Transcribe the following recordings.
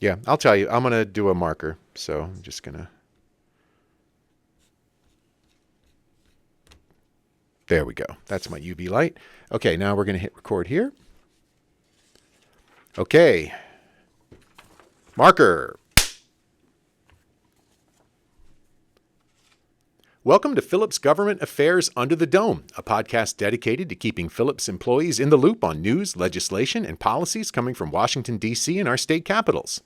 Yeah, I'll tell you. I'm going to do a marker. So I'm just going to. There we go. That's my UV light. Okay, now we're going to hit record here. Okay. Marker. Welcome to Philips Government Affairs Under the Dome, a podcast dedicated to keeping Philips employees in the loop on news, legislation, and policies coming from Washington, D.C. and our state capitals.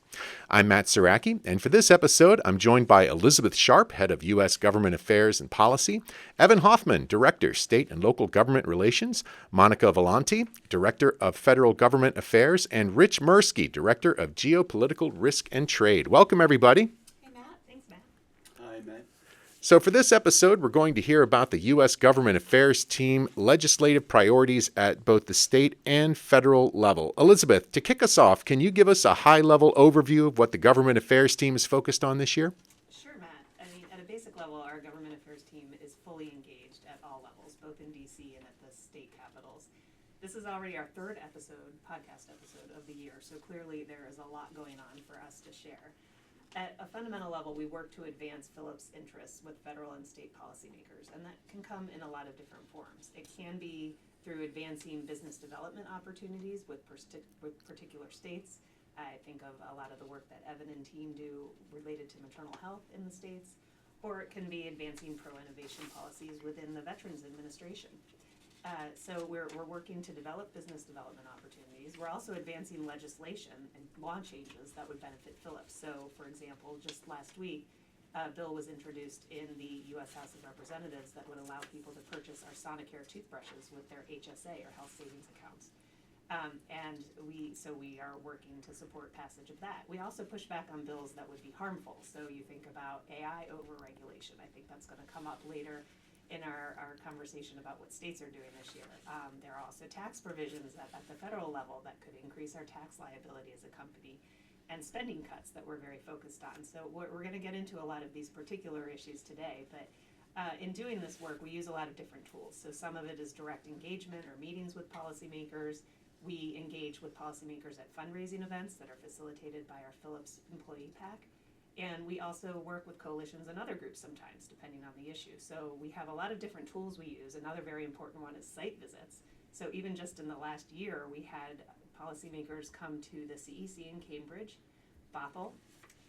I'm Matt Saraki, and for this episode, I'm joined by Elizabeth Sharp, Head of U.S. Government Affairs and Policy, Evan Hoffman, Director, State and Local Government Relations, Monica Volante, Director of Federal Government Affairs, and Rich Mirsky, Director of Geopolitical Risk and Trade. Welcome, everybody. So for this episode, we're going to hear about the U.S. Government Affairs team legislative priorities at both the state and federal level. Elizabeth, to kick us off, can you give us a high-level overview of what the Government Affairs team is focused on this year? Sure, Matt. I mean, at a basic level, our Government Affairs team is fully engaged at all levels, both in D.C. and at the state capitals. This is already our third podcast episode of the year, so clearly there is a lot going on for us to share. At a fundamental level, we work to advance Philips' interests with federal and state policymakers, and that can come in a lot of different forms. It can be through advancing business development opportunities with particular states. I think of a lot of the work that Evan and team do related to maternal health in the states, or it can be advancing pro-innovation policies within the Veterans Administration. So we're working to develop business development opportunities. We're also advancing legislation and law changes that would benefit Philips. So, for example, just last week, a bill was introduced in the U.S. House of Representatives that would allow people to purchase our Sonicare toothbrushes with their HSA or health savings accounts. And we are working to support passage of that. We also push back on bills that would be harmful. So you think about AI overregulation. I think that's going to come up later in our conversation about what states are doing this year. There are also tax provisions at the federal level that could increase our tax liability as a company, and spending cuts that we're very focused on. So we're going to get into a lot of these particular issues today, but in doing this work, we use a lot of different tools. So some of it is direct engagement or meetings with policymakers. We engage with policymakers at fundraising events that are facilitated by our Philips Employee PAC. And we also work with coalitions and other groups sometimes, depending on the issue. So we have a lot of different tools we use. Another very important one is site visits. So even just in the last year, we had policymakers come to the CEC in Cambridge, Bothell,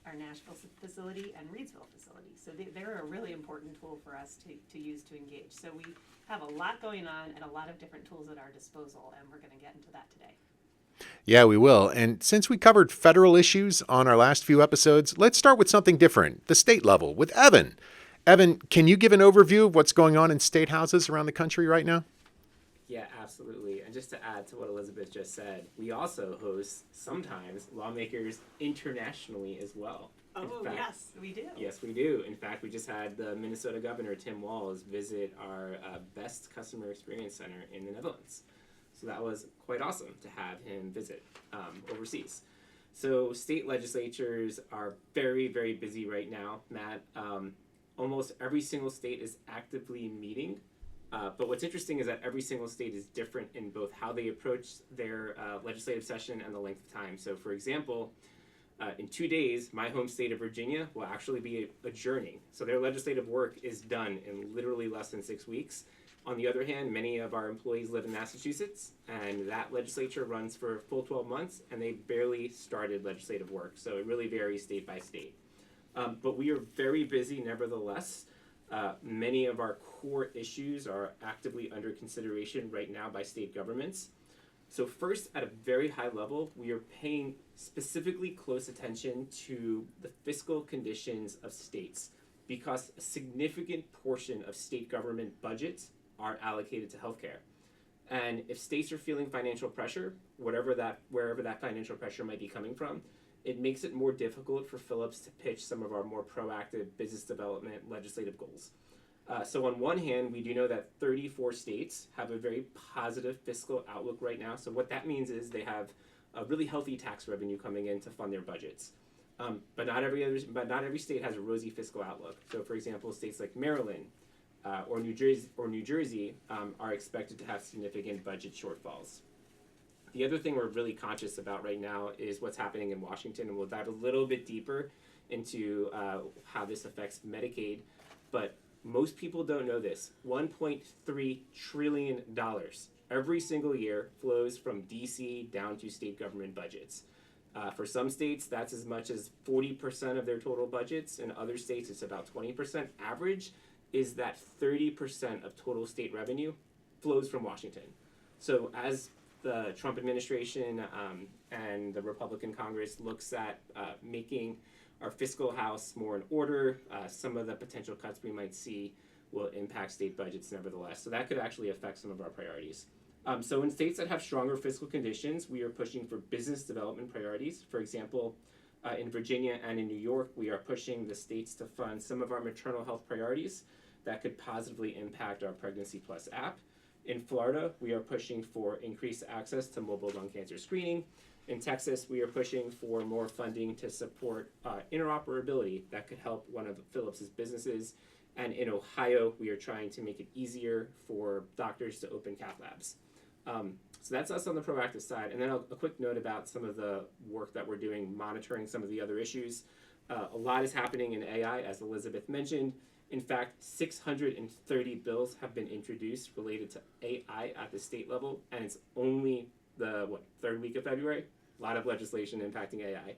our Nashville facility, and Reidsville facility. So they're a really important tool for us to use to engage. So we have a lot going on and a lot of different tools at our disposal, and we're going to get into that today. Yeah, we will. And since we covered federal issues on our last few episodes, let's start with something different, the state level, with Evan. Evan, can you give an overview of what's going on in state houses around the country right now? Yeah, absolutely. And just to add to what Elizabeth just said, we also host sometimes lawmakers internationally as well. Oh, yes, we do. Yes, we do. In fact, we just had the Minnesota Governor, Tim Walz, visit our Best Customer Experience Center in the Netherlands. So that was quite awesome to have him visit overseas. So state legislatures are very, very busy right now, Matt. Almost every single state is actively meeting. But what's interesting is that every single state is different in both how they approach their legislative session and the length of time. So for example, in 2 days, my home state of Virginia will actually be adjourning. So their legislative work is done in literally less than 6 weeks. On the other hand, many of our employees live in Massachusetts, and that legislature runs for a full 12 months, and they barely started legislative work. So it really varies state by state. But we are very busy nevertheless. Many of our core issues are actively under consideration right now by state governments. So first, at a very high level, we are paying specifically close attention to the fiscal conditions of states, because a significant portion of state government budgets are allocated to healthcare. And if states are feeling financial pressure, wherever that financial pressure might be coming from, it makes it more difficult for Philips to pitch some of our more proactive business development legislative goals. So on one hand, we do know that 34 states have a very positive fiscal outlook right now. So what that means is they have a really healthy tax revenue coming in to fund their budgets. But not every state has a rosy fiscal outlook. So for example, states like Maryland, or New Jersey are expected to have significant budget shortfalls. The other thing we're really conscious about right now is what's happening in Washington, and we'll dive a little bit deeper into how this affects Medicaid. But most people don't know this. $1.3 trillion every single year flows from DC down to state government budgets. For some states, that's as much as 40% of their total budgets. In other states, it's about 20%. Average is that 30% of total state revenue flows from Washington. So as the Trump administration and the Republican Congress looks at making our fiscal house more in order, some of the potential cuts we might see will impact state budgets nevertheless. So that could actually affect some of our priorities. So in states that have stronger fiscal conditions, we are pushing for business development priorities. For example, in Virginia and in New York, we are pushing the states to fund some of our maternal health priorities that could positively impact our Pregnancy Plus app. In Florida, we are pushing for increased access to mobile lung cancer screening. In Texas, we are pushing for more funding to support interoperability that could help one of Philips's businesses. And in Ohio, we are trying to make it easier for doctors to open cath labs. So that's us on the proactive side. And then a quick note about some of the work that we're doing, monitoring some of the other issues. A lot is happening in AI, as Elizabeth mentioned. In fact, 630 bills have been introduced related to AI at the state level, and it's only the third week of February. A lot of legislation impacting AI.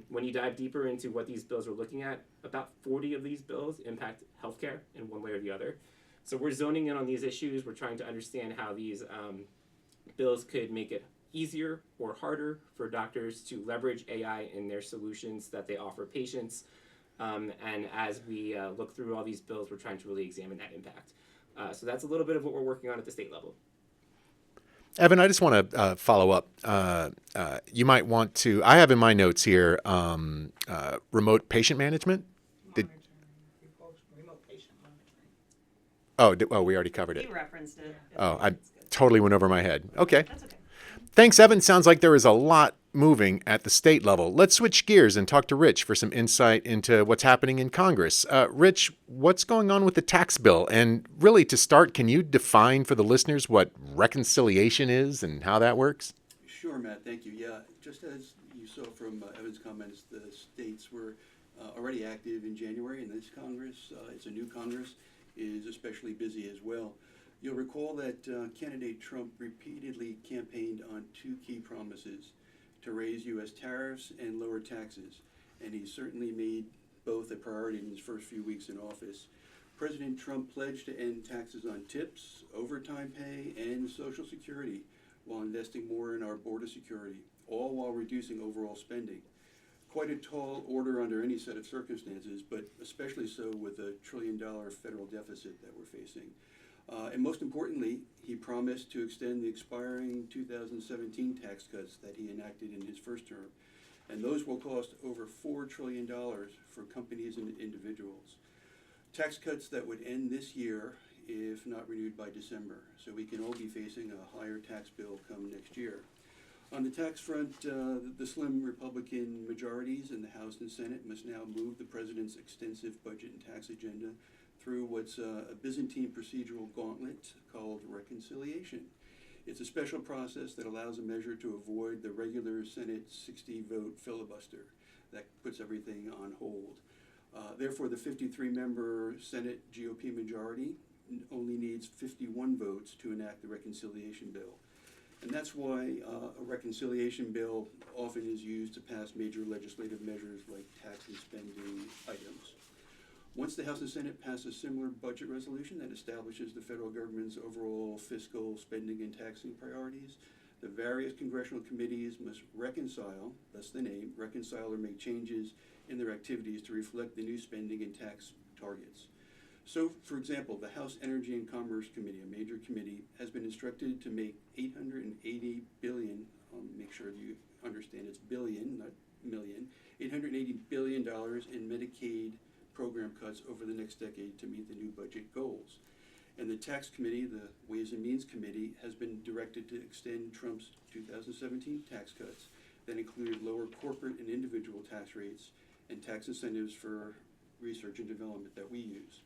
When you dive deeper into what these bills are looking at, about 40 of these bills impact healthcare in one way or the other. So we're zoning in on these issues. We're trying to understand how these bills could make it easier or harder for doctors to leverage AI in their solutions that they offer patients. And as we look through all these bills, we're trying to really examine that impact. So that's a little bit of what we're working on at the state level. Evan, I just want to follow up. You might want to, I have in my notes here, remote patient management. Remote patient monitoring. Oh, we already covered it. You referenced it. Oh, I totally went over my head. Okay. That's okay. Thanks, Evan. Sounds like there is a lot moving at the state level. Let's switch gears and talk to Rich for some insight into what's happening in Congress. Rich, what's going on with the tax bill? And really, to start, can you define for the listeners what reconciliation is and how that works? Sure, Matt. Thank you. Yeah, just as you saw from Evan's comments, the states were already active in January, and this Congress, it's a new Congress, is especially busy as well. You'll recall that candidate Trump repeatedly campaigned on two key promises: to raise U.S. tariffs and lower taxes, and he certainly made both a priority in his first few weeks in office. President Trump pledged to end taxes on tips, overtime pay, and Social Security, while investing more in our border security, all while reducing overall spending. Quite a tall order under any set of circumstances, but especially so with a $1 trillion federal deficit that we're facing. And most importantly, he promised to extend the expiring 2017 tax cuts that he enacted in his first term. And those will cost over $4 trillion for companies and individuals. Tax cuts that would end this year if not renewed by December. So we can all be facing a higher tax bill come next year. On the tax front, the slim Republican majorities in the House and Senate must now move the president's extensive budget and tax agenda through what's a Byzantine procedural gauntlet called reconciliation. It's a special process that allows a measure to avoid the regular Senate 60-vote filibuster that puts everything on hold. Therefore, the 53-member Senate GOP majority only needs 51 votes to enact the reconciliation bill. And that's why a reconciliation bill often is used to pass major legislative measures like tax and spending items. Once the House and Senate pass a similar budget resolution that establishes the federal government's overall fiscal, spending, and taxing priorities, the various congressional committees must reconcile, thus the name, reconcile or make changes in their activities to reflect the new spending and tax targets. So, for example, the House Energy and Commerce Committee, a major committee, has been instructed to make $880 billion, make sure you understand it's billion, not million, $880 billion in Medicaid program cuts over the next decade to meet the new budget goals. And the Tax Committee, the Ways and Means Committee, has been directed to extend Trump's 2017 tax cuts that included lower corporate and individual tax rates and tax incentives for research and development that we use.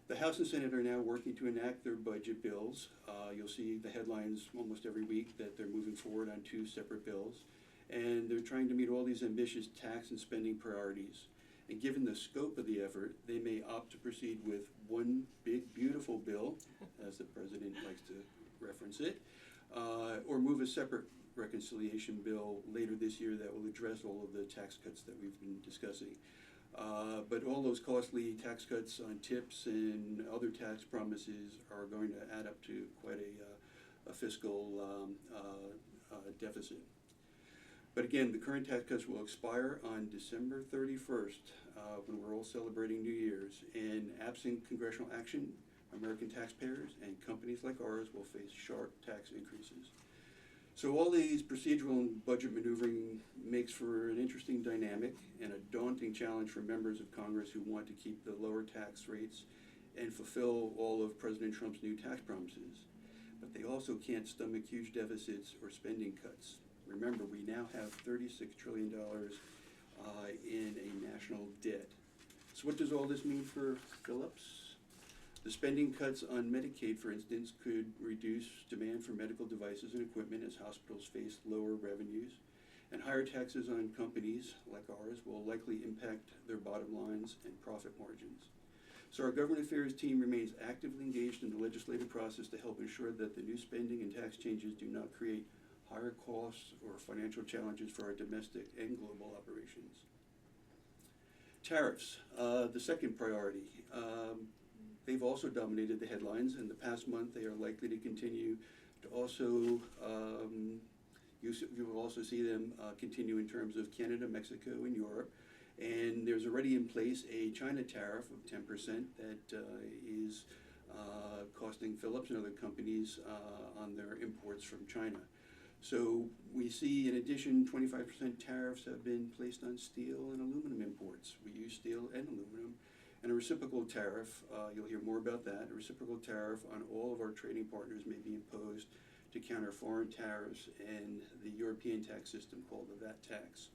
The House and Senate are now working to enact their budget bills. You'll see the headlines almost every week that they're moving forward on 2 separate bills. And they're trying to meet all these ambitious tax and spending priorities. And given the scope of the effort, they may opt to proceed with one big, beautiful bill, as the president likes to reference it, or move a separate reconciliation bill later this year that will address all of the tax cuts that we've been discussing. But all those costly tax cuts on tips and other tax promises are going to add up to quite a fiscal deficit. But again, the current tax cuts will expire on December 31st, when we're all celebrating New Year's. And absent congressional action, American taxpayers and companies like ours will face sharp tax increases. So all these procedural and budget maneuvering makes for an interesting dynamic and a daunting challenge for members of Congress who want to keep the lower tax rates and fulfill all of President Trump's new tax promises. But they also can't stomach huge deficits or spending cuts. Remember, we now have $36 trillion in a national debt. So what does all this mean for Phillips? The spending cuts on Medicaid, for instance, could reduce demand for medical devices and equipment as hospitals face lower revenues. And higher taxes on companies like ours will likely impact their bottom lines and profit margins. So our government affairs team remains actively engaged in the legislative process to help ensure that the new spending and tax changes do not create higher costs or financial challenges for our domestic and global operations. Tariffs, the second priority. They've also dominated the headlines. In the past month, they are likely to continue to also, you will also see them continue in terms of Canada, Mexico, and Europe. And there's already in place a China tariff of 10% that is costing Phillips and other companies on their imports from China. So we see, in addition, 25% tariffs have been placed on steel and aluminum imports. We use steel and aluminum. And a reciprocal tariff, you'll hear more about that, a reciprocal tariff on all of our trading partners may be imposed to counter foreign tariffs and the European tax system called the VAT tax.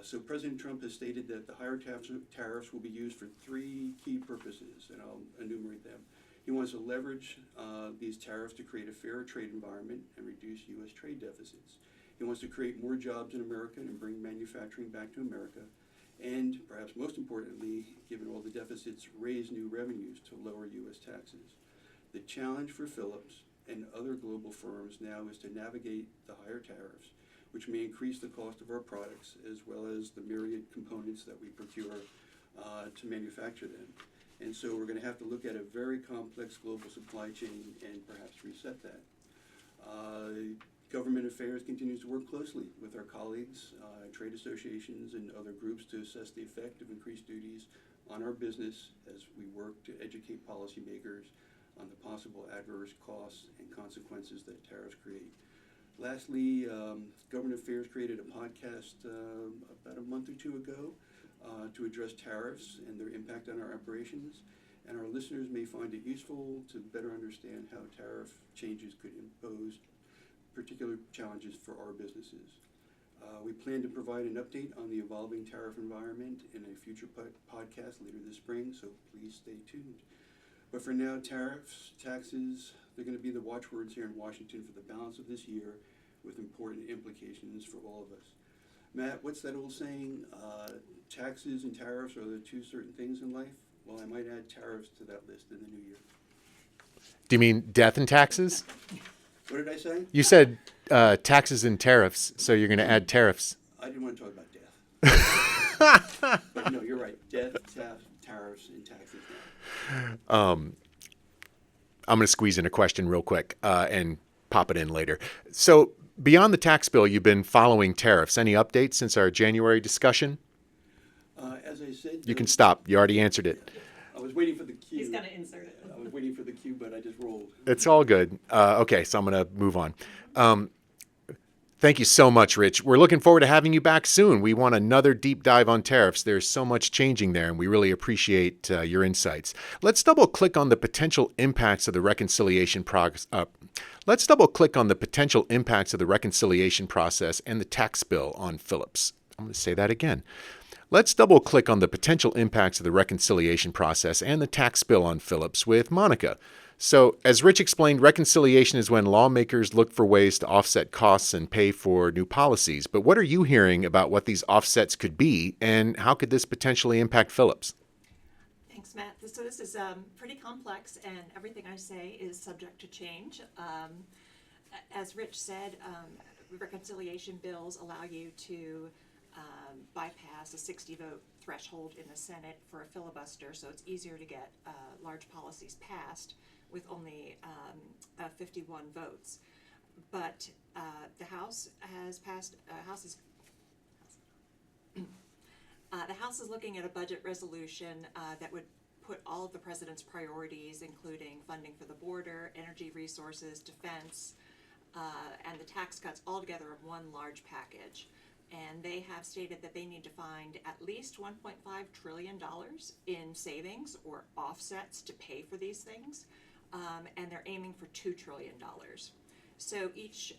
So President Trump has stated that the higher tariffs will be used for 3 key purposes, and I'll enumerate them. He wants to leverage these tariffs to create a fairer trade environment and reduce U.S. trade deficits. He wants to create more jobs in America and bring manufacturing back to America. And perhaps most importantly, given all the deficits, raise new revenues to lower U.S. taxes. The challenge for Phillips and other global firms now is to navigate the higher tariffs, which may increase the cost of our products as well as the myriad components that we procure to manufacture them. And so we're going to have to look at a very complex global supply chain and perhaps reset that. Government Affairs continues to work closely with our colleagues, trade associations, and other groups to assess the effect of increased duties on our business as we work to educate policymakers on the possible adverse costs and consequences that tariffs create. Lastly, Government Affairs created a podcast about a month or 2 ago to address tariffs and their impact on our operations. And our listeners may find it useful to better understand how tariff changes could impose particular challenges for our businesses. We plan to provide an update on the evolving tariff environment in a future podcast later this spring, so please stay tuned. But for now, tariffs, taxes, they're going to be the watchwords here in Washington for the balance of this year with important implications for all of us. Matt, what's that old saying? Taxes and tariffs are the 2 certain things in life? Well, I might add tariffs to that list in the new year. Do you mean death and taxes? What did I say? You said taxes and tariffs, so you're going to add tariffs. I didn't want to talk about death. But no, you're right. Death, tariffs, and taxes. I'm going to squeeze in a question real quick and pop it in later. So beyond the tax bill, you've been following tariffs. Any updates since our January discussion? As I said, You can stop. You already answered it. I was waiting for the cue. He's gonna insert it. I was waiting for the cue, but I just rolled. It's all good. Okay, so I'm going to move on. Thank you so much, Rich. We're looking forward to having you back soon. We want another deep dive on tariffs. There's so much changing there, and we really appreciate your insights. Let's double click on the potential impacts of the reconciliation process. Let's double click on the potential impacts of the reconciliation process and the tax bill on Phillips. I'm going to say that again. Let's double click on the potential impacts of the reconciliation process and the tax bill on Phillips with Monica. So, as Rich explained, reconciliation is when lawmakers look for ways to offset costs and pay for new policies. But what are you hearing about what these offsets could be, and how could this potentially impact Phillips? Thanks, Matt. So this is pretty complex, and everything I say is subject to change. As Rich said, reconciliation bills allow you to bypass a 60-vote threshold in the Senate for a filibuster, so it's easier to get large policies passed with only 51 votes. But the House has passed. The House is looking at a budget resolution that would put all of the president's priorities, including funding for the border, energy resources, defense, and the tax cuts, all together in one large package. And they have stated that they need to find at least $1.5 trillion in savings or offsets to pay for these things, and they're aiming for $2 trillion. So each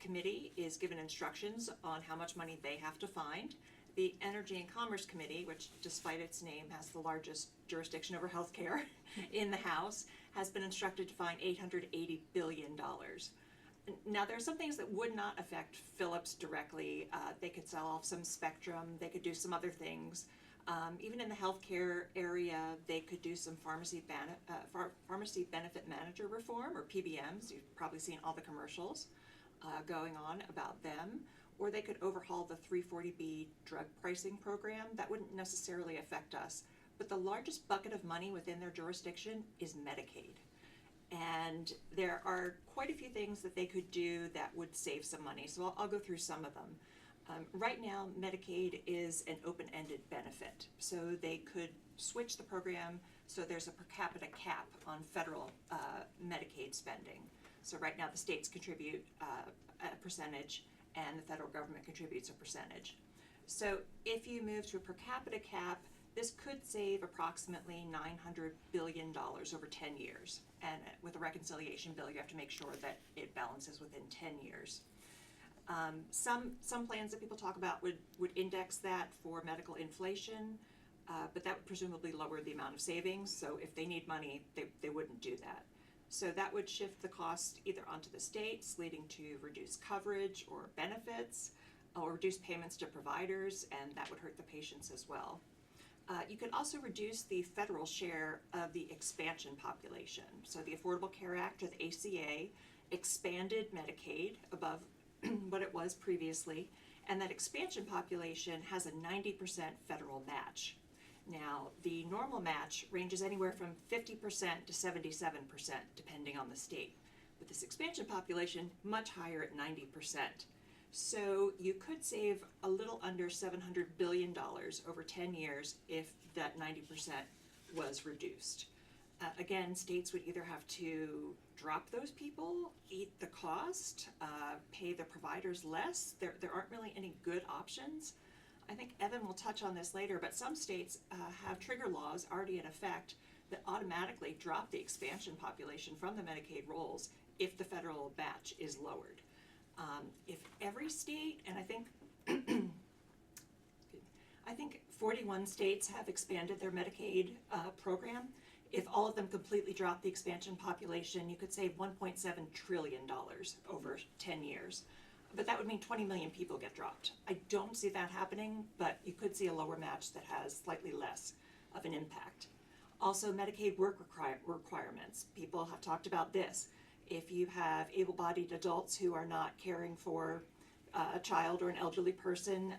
committee is given instructions on how much money they have to find. The Energy and Commerce Committee, which despite its name has the largest jurisdiction over healthcare in the House, has been instructed to find $880 billion. Now, there are some things that would not affect Phillips directly. They could sell off some spectrum. They could do some other things. Even in the healthcare area, they could do some pharmacy benefit manager reform, or PBMs. You've probably seen all the commercials going on about them. Or they could overhaul the 340B drug pricing program. That wouldn't necessarily affect us. But the largest bucket of money within their jurisdiction is Medicaid. And there are quite a few things that they could do that would save some money. So I'll go through some of them. Right now, Medicaid is an open-ended benefit. So they could switch the program so there's a per capita cap on federal Medicaid spending. So right now the states contribute a percentage and the federal government contributes a percentage. So if you move to a per capita cap, this could save approximately $900 billion over 10 years. And with a reconciliation bill, you have to make sure that it balances within 10 years. Some plans that people talk about would index that for medical inflation, but that would presumably lower the amount of savings. So if they need money, they wouldn't do that. So that would shift the cost either onto the states, leading to reduced coverage or benefits, or reduce payments to providers, and that would hurt the patients as well. You could also reduce the federal share of the expansion population. So the Affordable Care Act, or the ACA, expanded Medicaid above what it was previously, and that expansion population has a 90% federal match. Now, the normal match ranges anywhere from 50% to 77%, depending on the state. But this expansion population, much higher at 90%. So you could save a little under $700 billion over 10 years if that 90% was reduced. Again, states would either have to drop those people, eat the cost, pay the providers less. There aren't really any good options. I think Evan will touch on this later, but some states have trigger laws already in effect that automatically drop the expansion population from the Medicaid rolls if the federal match is lowered. If every state, and I think 41 states have expanded their Medicaid program. If all of them completely drop the expansion population, you could save $1.7 trillion over 10 years. But that would mean 20 million people get dropped. I don't see that happening, but you could see a lower match that has slightly less of an impact. Also, Medicaid work requirements. People have talked about this. If you have able-bodied adults who are not caring for a child or an elderly person,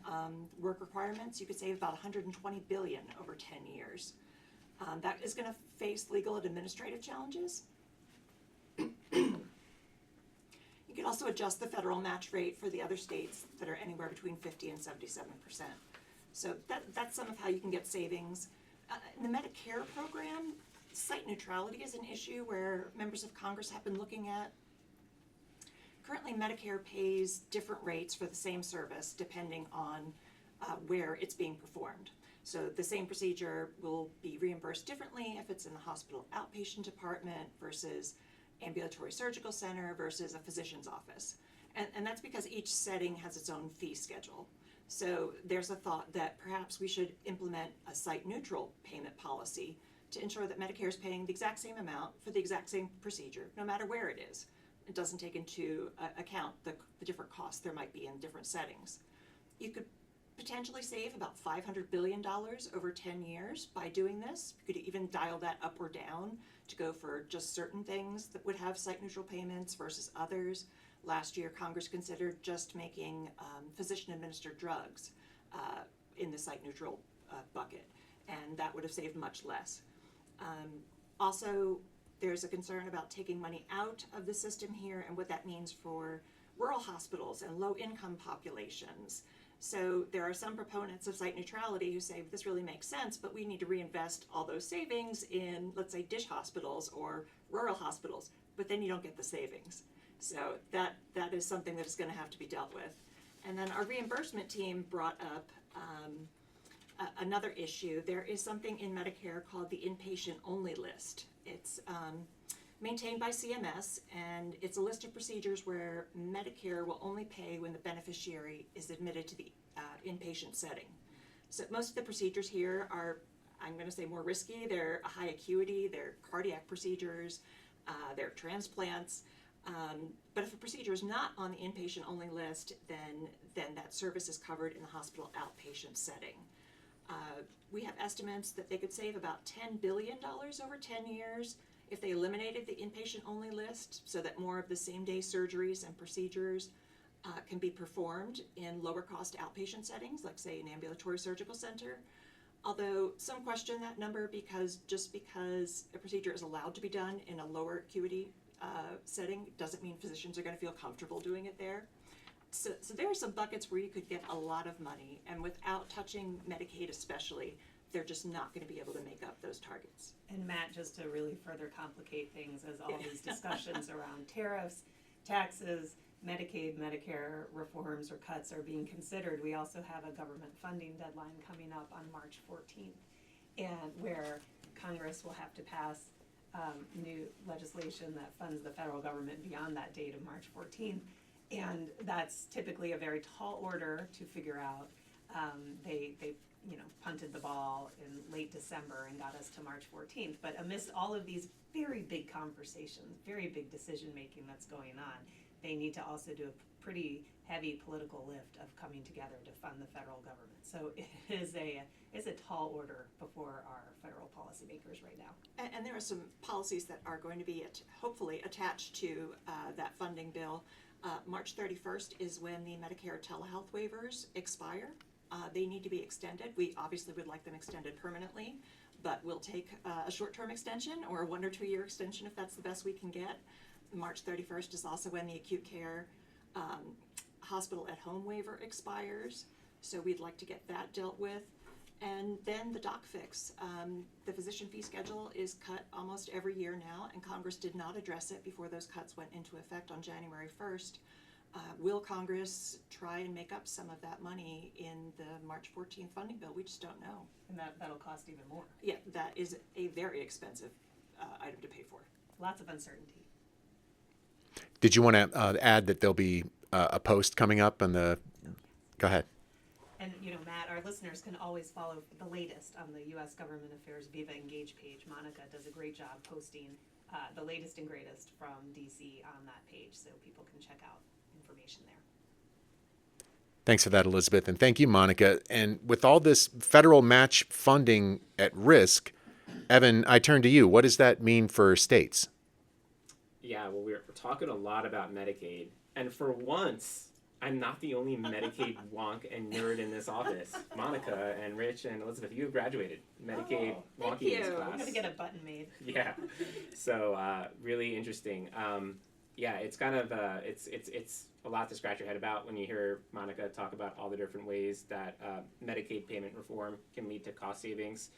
work requirements, you could save about $120 billion over 10 years. That is going to face legal and administrative challenges. You can also adjust the federal match rate for the other states that are anywhere between 50 and 77%. So that's some of how you can get savings. In the Medicare program, site neutrality is an issue where members of Congress have been looking at. Currently, Medicare pays different rates for the same service depending on where it's being performed. So the same procedure will be reimbursed differently if it's in the hospital outpatient department versus ambulatory surgical center versus a physician's office. And that's because each setting has its own fee schedule. So there's a thought that perhaps we should implement a site-neutral payment policy to ensure that Medicare is paying the exact same amount for the exact same procedure, no matter where it is. It doesn't take into account the different costs there might be in different settings. You could potentially save about $500 billion over 10 years by doing this. You could even dial that up or down to go for just certain things that would have site-neutral payments versus others. Last year, Congress considered just making physician-administered drugs in the site-neutral bucket, and that would have saved much less. Also, there's a concern about taking money out of the system here and what that means for rural hospitals and low-income populations. So there are some proponents of site neutrality who say this really makes sense, but we need to reinvest all those savings in, let's say, DSH hospitals or rural hospitals, but then you don't get the savings. So that is something that is going to have to be dealt with. And then our reimbursement team brought up another issue. There is something in Medicare called the inpatient-only list. It's maintained by CMS, and it's a list of procedures where Medicare will only pay when the beneficiary is admitted to the inpatient setting. So most of the procedures here are, I'm going to say, more risky. They're high acuity, they're cardiac procedures, they're transplants. But if a procedure is not on the inpatient-only list, then that service is covered in the hospital outpatient setting. We have estimates that they could save about $10 billion over 10 years if they eliminated the inpatient-only list so that more of the same-day surgeries and procedures can be performed in lower-cost outpatient settings, like, say, an ambulatory surgical center. Although some question that number because a procedure is allowed to be done in a lower acuity setting doesn't mean physicians are going to feel comfortable doing it there. So there are some buckets where you could get a lot of money, and without touching Medicaid especially, they're just not going to be able to make up those targets. And Matt, just to really further complicate things as all these discussions around tariffs, taxes, Medicaid, Medicare reforms or cuts are being considered, we also have a government funding deadline coming up on March 14th, and where Congress will have to pass new legislation that funds the federal government beyond that date of March 14th. And that's typically a very tall order to figure out. They punted the ball in late December and got us to March 14th. But amidst all of these very big conversations, very big decision making that's going on, they need to also do a pretty heavy political lift of coming together to fund the federal government. So it's a tall order before our federal policymakers right now. And there are some policies that are going to be hopefully attached to that funding bill. March 31st is when the Medicare telehealth waivers expire. They need to be extended. We obviously would like them extended permanently, but we'll take a short-term extension or a 1 or 2 year extension if that's the best we can get. March 31st is also when the acute care hospital at home waiver expires, so we'd like to get that dealt with. And then the doc fix. The physician fee schedule is cut almost every year now, and Congress did not address it before those cuts went into effect on January 1st. Will Congress try and make up some of that money in the March 14th funding bill? We just don't know. And that'll cost even more. Yeah, that is a very expensive item to pay for. Lots of uncertainty. Did you want to add that there'll be a post coming up on the? Go ahead. And Matt, our listeners can always follow the latest on the U.S. Government Affairs Viva Engage page. Monica does a great job posting the latest and greatest from DC on that page, so people can check out information there. Thanks for that, Elizabeth, and thank you, Monica. And with all this federal match funding at risk, Evan, I turn to you. What does that mean for states? Yeah, well, we're talking a lot about Medicaid, and for once, I'm not the only Medicaid wonk and nerd in this office. Monica and Rich and Elizabeth, you have graduated Medicaid thank wonky in this you. class. I'm gonna get a button made. Yeah, so really interesting. Yeah, it's kind of it's a lot to scratch your head about when you hear Monica talk about all the different ways that Medicaid payment reform can lead to cost savings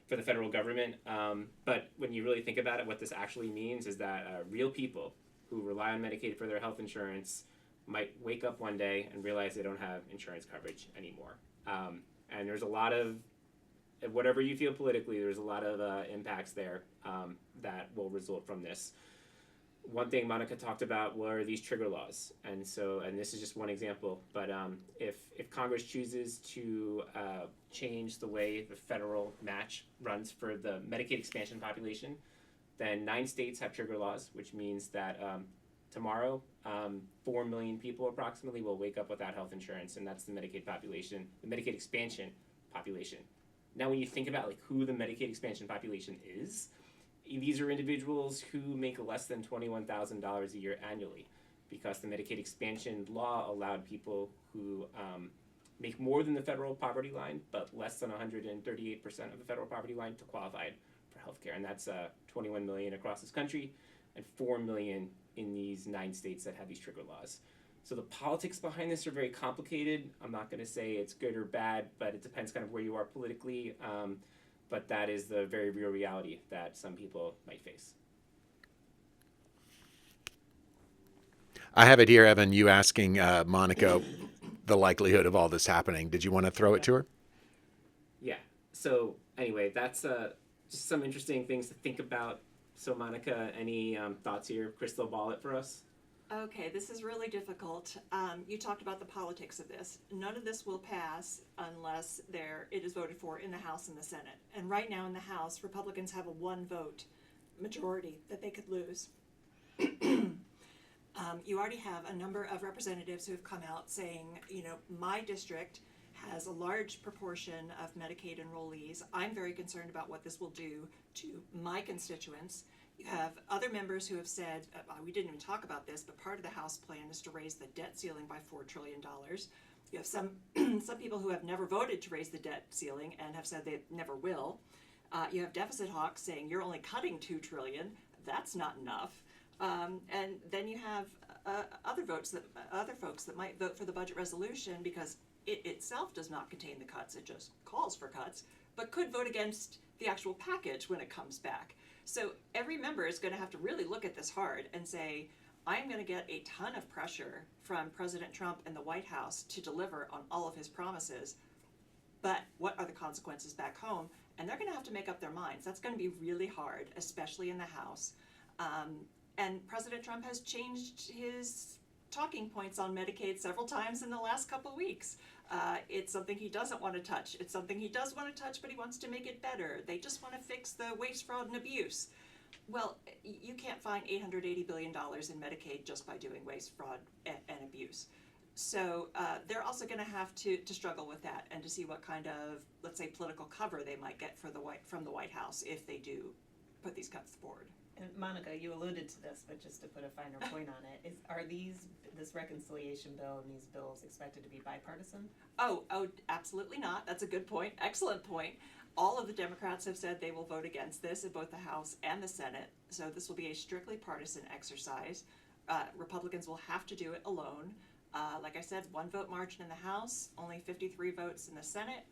for the federal government. But when you really think about it, what this actually means is that real people who rely on Medicaid for their health insurance might wake up one day and realize they don't have insurance coverage anymore. And there's a lot of, whatever you feel politically, there's a lot of impacts there that will result from this. one thing Monica talked about were these trigger laws, and this is just one example. But if Congress chooses to change the way the federal match runs for the Medicaid expansion population, then 9 states have trigger laws, which means that tomorrow 4 million people approximately will wake up without health insurance, and that's the Medicaid population, the Medicaid expansion population. Now, when you think about like who the Medicaid expansion population is, these are individuals who make less than $21,000 a year annually, because the Medicaid expansion law allowed people who make more than the federal poverty line, but less than 138% of the federal poverty line to qualify for healthcare. And that's 21 million across this country and 4 million in these 9 states that have these trigger laws. So the politics behind this are very complicated. I'm not going to say it's good or bad, but it depends kind of where you are politically. But that is the very real reality that some people might face. I have it here, Evan, you asking Monica the likelihood of all this happening. Did you want to throw it to her? Yeah. So anyway, that's just some interesting things to think about. So Monica, any thoughts here? Crystal ball it for us? Okay, this is really difficult. You talked about the politics of this. None of this will pass unless it is voted for in the House and the Senate. And right now in the House, Republicans have a 1-vote majority that they could lose. You already have a number of representatives who have come out saying, my district has a large proportion of Medicaid enrollees. I'm very concerned about what this will do to my constituents. You have other members who have said, we didn't even talk about this, but part of the House plan is to raise the debt ceiling by $4 trillion. You have some people who have never voted to raise the debt ceiling and have said they never will. You have deficit hawks saying you're only cutting $2 trillion. That's not enough. And then you have other folks that might vote for the budget resolution because it itself does not contain the cuts. It just calls for cuts, but could vote against the actual package when it comes back. So every member is going to have to really look at this hard and say, I'm going to get a ton of pressure from President Trump and the White House to deliver on all of his promises, but what are the consequences back home? And they're going to have to make up their minds. That's going to be really hard, especially in the House. And President Trump has changed his talking points on Medicaid several times in the last couple of weeks. It's something he doesn't want to touch. It's something he does want to touch, but he wants to make it better. They just want to fix the waste, fraud, and abuse. Well, you can't find $880 billion in Medicaid just by doing waste, fraud, and abuse. So they're also going to have to struggle with that and to see what kind of, let's say, political cover they might get from the White House if they do put these cuts forward. And Monica, you alluded to this, but just to put a finer point on it, are this reconciliation bill and these bills expected to be bipartisan? Oh, absolutely not. That's a good point. Excellent point. All of the Democrats have said they will vote against this in both the House and the Senate. So this will be a strictly partisan exercise. Republicans will have to do it alone. Like I said, 1-vote margin in the House, only 53 votes in the Senate.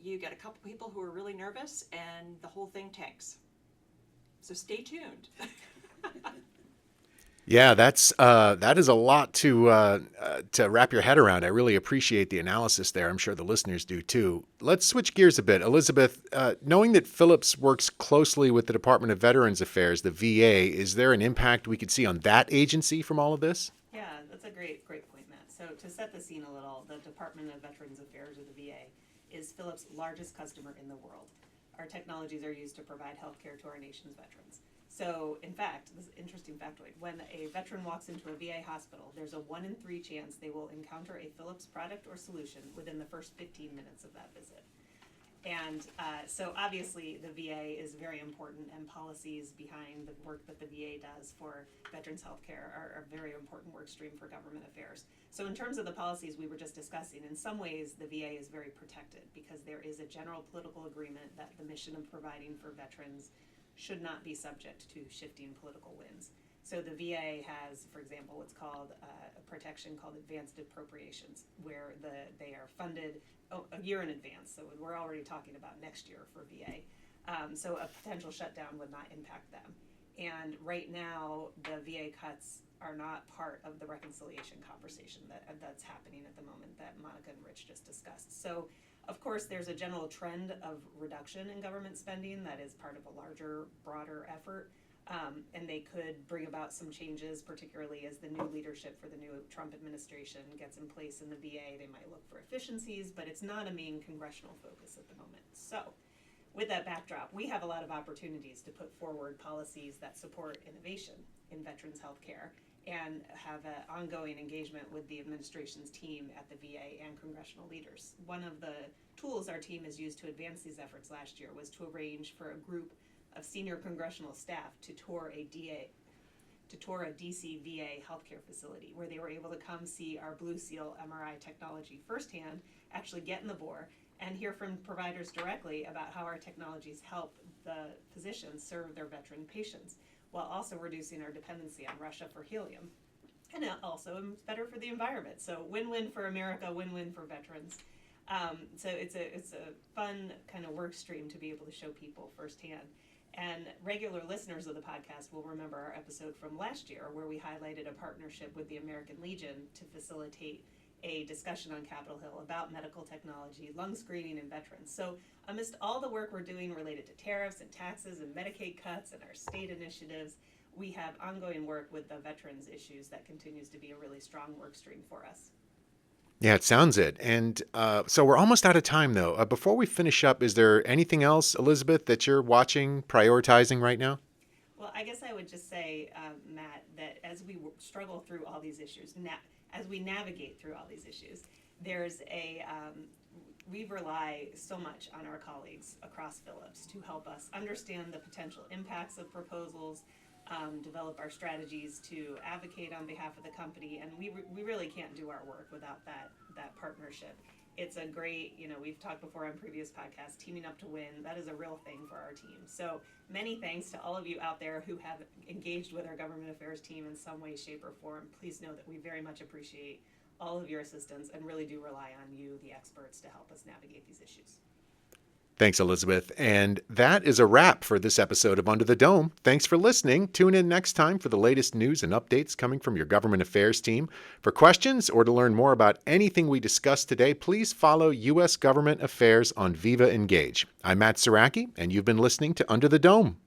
You get a couple people who are really nervous, and the whole thing tanks. So stay tuned. Yeah, that is a lot to wrap your head around. I really appreciate the analysis there. I'm sure the listeners do too. Let's switch gears a bit. Elizabeth, knowing that Phillips works closely with the Department of Veterans Affairs, the VA, is there an impact we could see on that agency from all of this? Yeah, that's a great point, Matt. So to set the scene a little, the Department of Veterans Affairs, or the VA, is Phillips' largest customer in the world. Our technologies are used to provide health care to our nation's veterans. So, in fact, this is an interesting factoid. When a veteran walks into a VA hospital, there's a 1 in 3 chance they will encounter a Philips product or solution within the first 15 minutes of that visit. And so obviously the VA is very important, and policies behind the work that the VA does for veterans health care are a very important work stream for government affairs. So in terms of the policies we were just discussing, in some ways the VA is very protected because there is a general political agreement that the mission of providing for veterans should not be subject to shifting political winds. So the VA has, for example, what's called a protection called advanced appropriations, where they are funded a year in advance. So we're already talking about next year for VA. So a potential shutdown would not impact them. And right now, the VA cuts are not part of the reconciliation conversation that's happening at the moment that Monica and Rich just discussed. So of course, there's a general trend of reduction in government spending that is part of a larger, broader effort. And they could bring about some changes, particularly as the new leadership for the new Trump administration gets in place in the VA. They might look for efficiencies, but it's not a main congressional focus at the moment. So, with that backdrop, we have a lot of opportunities to put forward policies that support innovation in veterans health care and have an ongoing engagement with the administration's team at the VA and congressional leaders. One of the tools our team has used to advance these efforts last year was to arrange for a group of senior congressional staff to tour a DC VA healthcare facility, where they were able to come see our Blue Seal MRI technology firsthand, actually get in the bore, and hear from providers directly about how our technologies help the physicians serve their veteran patients, while also reducing our dependency on Russia for helium. And also it's better for the environment. So win-win for America, win-win for veterans. So it's a fun kind of work stream to be able to show people firsthand. And regular listeners of the podcast will remember our episode from last year where we highlighted a partnership with the American Legion to facilitate a discussion on Capitol Hill about medical technology, lung screening, and veterans. So amidst all the work we're doing related to tariffs and taxes and Medicaid cuts and our state initiatives, we have ongoing work with the veterans issues that continues to be a really strong work stream for us. Yeah, it sounds it. And so we're almost out of time, though. Before we finish up, is there anything else, Elizabeth, that you're watching, prioritizing right now? Well, I guess I would just say, Matt, that as we struggle through all these issues, as we navigate through all these issues, there's we rely so much on our colleagues across Philips to help us understand the potential impacts of proposals, develop our strategies to advocate on behalf of the company, and we really can't do our work without that partnership. It's a great, we've talked before on previous podcasts, teaming up to win. That is a real thing for our team. So many thanks to all of you out there who have engaged with our government affairs team in some way, shape, or form. Please know that we very much appreciate all of your assistance and really do rely on you, the experts, to help us navigate these issues. Thanks, Elizabeth. And that is a wrap for this episode of Under the Dome. Thanks for listening. Tune in next time for the latest news and updates coming from your government affairs team. For questions or to learn more about anything we discussed today, please follow U.S. Government Affairs on Viva Engage. I'm Matt Saracki, and you've been listening to Under the Dome.